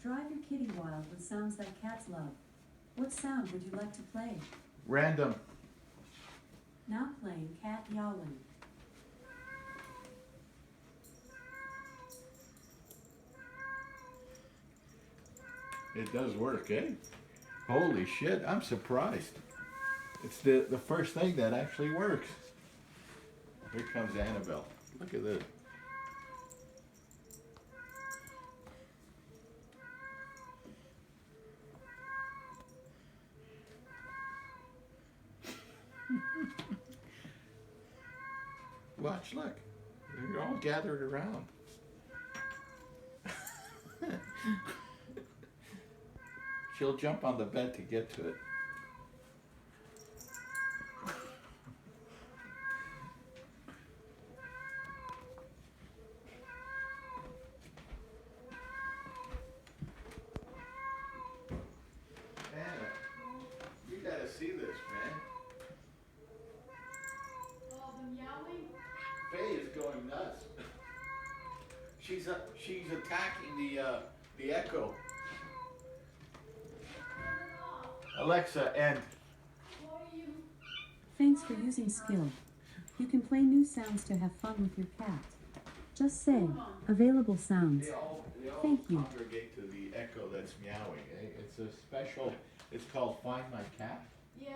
Drive your kitty wild with sounds that cats love. What sound would you like to play? Random. Now playing cat yowling. It does work, eh? Holy shit, I'm surprised. It's the first thing that actually works. Here comes Annabelle. Look at this. Watch, look. They're all gathered around. She'll jump on the bed to get to it. Anna, you gotta see this, man. Oh, the meowing? Faye is going nuts. She's attacking the echo. Alexa, and What are you? Thanks for using skill. You can play new sounds to have fun with your cat. Just say, available sounds. they all Thank you. congregate to the echo that's meowing. Eh? It's a special. It's called Find My Cat. Yeah?